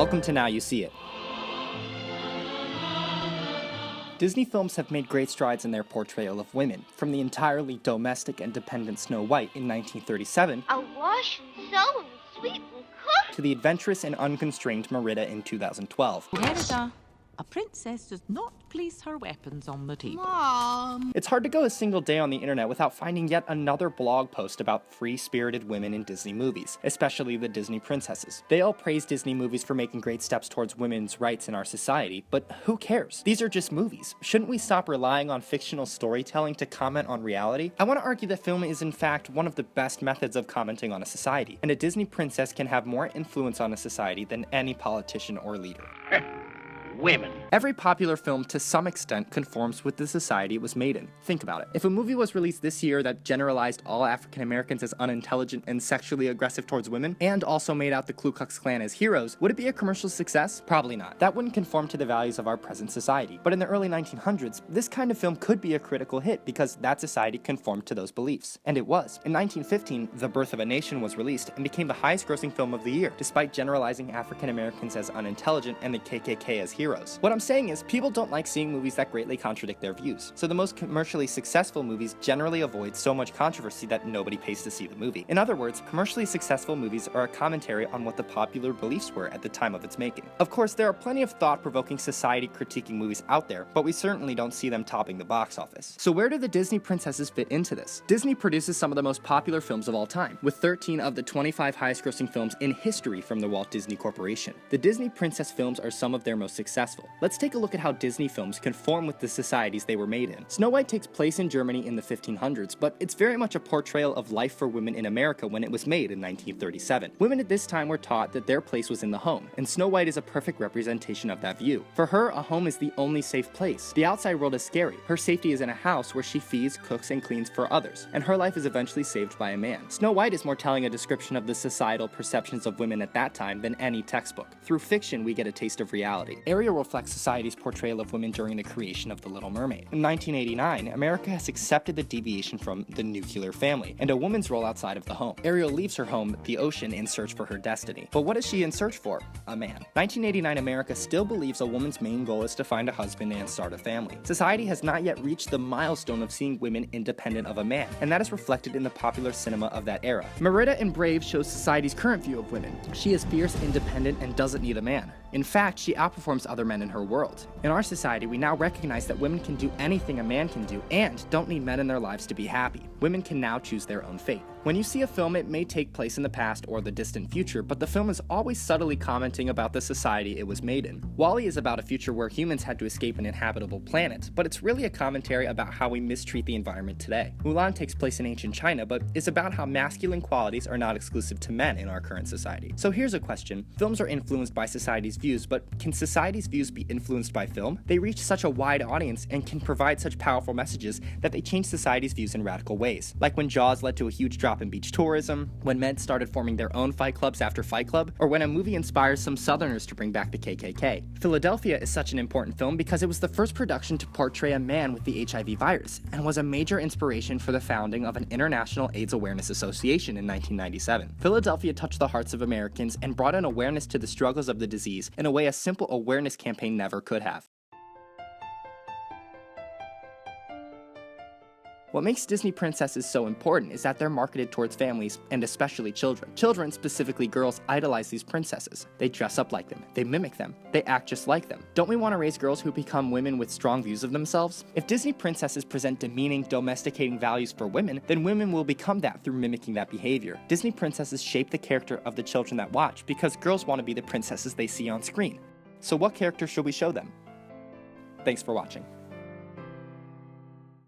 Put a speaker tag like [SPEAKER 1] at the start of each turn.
[SPEAKER 1] Welcome to Now You See It. Disney films have made great strides in their portrayal of women, from the entirely domestic and dependent Snow White in 1937
[SPEAKER 2] I wash and sew and sweep and cook.
[SPEAKER 1] to the adventurous and unconstrained Merida in 2012.
[SPEAKER 3] Merida, a princess does not place her weapons on the table.
[SPEAKER 2] Mom.
[SPEAKER 1] It's hard to go a single day on the internet without finding yet another blog post about free-spirited women in Disney movies, especially the Disney princesses. They all praise Disney movies for making great steps towards women's rights in our society, but who cares? These are just movies. Shouldn't we stop relying on fictional storytelling to comment on reality? I want to argue that film is in fact one of the best methods of commenting on a society, and a Disney princess can have more influence on a society than any politician or leader.
[SPEAKER 4] Women.
[SPEAKER 1] Every popular film, to some extent, conforms with the society it was made in. Think about it. If a movie was released this year that generalized all African Americans as unintelligent and sexually aggressive towards women, and also made out the Ku Klux Klan as heroes, would it be a commercial success? Probably not. That wouldn't conform to the values of our present society. But in the early 1900s, this kind of film could be a critical hit because that society conformed to those beliefs. And it was. In 1915, The Birth of a Nation was released and became the highest-grossing film of the year, despite generalizing African Americans as unintelligent and the KKK as heroes. What I'm saying is, people don't like seeing movies that greatly contradict their views, so the most commercially successful movies generally avoid so much controversy that nobody pays to see the movie. In other words, commercially successful movies are a commentary on what the popular beliefs were at the time of its making. Of course, there are plenty of thought-provoking society-critiquing movies out there, but we certainly don't see them topping the box office. So where do the Disney princesses fit into this? Disney produces some of the most popular films of all time, with 13 of the 25 highest-grossing films in history from the Walt Disney Corporation. The Disney princess films are some of their most successful. Let's take a look at how Disney films conform with the societies they were made in. Snow White takes place in Germany in the 1500s, but it's very much a portrayal of life for women in America when it was made in 1937. Women at this time were taught that their place was in the home, and Snow White is a perfect representation of that view. For her, a home is the only safe place. The outside world is scary. Her safety is in a house where she feeds, cooks, and cleans for others, and her life is eventually saved by a man. Snow White is more telling a description of the societal perceptions of women at that time than any textbook. Through fiction, we get a taste of reality. Ariel reflects society's portrayal of women during the creation of The Little Mermaid. In 1989, America has accepted the deviation from the nuclear family and a woman's role outside of the home. Ariel leaves her home, the ocean, in search for her destiny. But what is she in search for? A man. 1989 America still believes a woman's main goal is to find a husband and start a family. Society has not yet reached the milestone of seeing women independent of a man, and that is reflected in the popular cinema of that era. Merida in Brave shows society's current view of women. She is fierce, independent, and doesn't need a man. In fact, she outperforms other men in her world. In our society, we now recognize that women can do anything a man can do and don't need men in their lives to be happy. Women can now choose their own fate. When you see a film, it may take place in the past or the distant future, but the film is always subtly commenting about the society it was made in. WALL-E is about a future where humans had to escape an inhabitable planet, but it's really a commentary about how we mistreat the environment today. Mulan takes place in ancient China, but is about how masculine qualities are not exclusive to men in our current society. So here's a question. Films are influenced by society's views, but can society's views be influenced by film? They reach such a wide audience and can provide such powerful messages that they change society's views in radical ways. Like when Jaws led to a huge drop in beach tourism, when men started forming their own fight clubs after Fight Club, or when a movie inspires some Southerners to bring back the KKK. Philadelphia is such an important film because it was the first production to portray a man with the HIV virus, and was a major inspiration for the founding of an International AIDS Awareness Association in 1997. Philadelphia touched the hearts of Americans and brought an awareness to the struggles of the disease in a way a simple awareness campaign never could have. What makes Disney princesses so important is that they're marketed towards families, and especially children. Children, specifically girls, idolize these princesses. They dress up like them. They mimic them. They act just like them. Don't we want to raise girls who become women with strong views of themselves? If Disney princesses present demeaning, domesticating values for women, then women will become that through mimicking that behavior. Disney princesses shape the character of the children that watch because girls want to be the princesses they see on screen. So what character should we show them? Thanks for watching.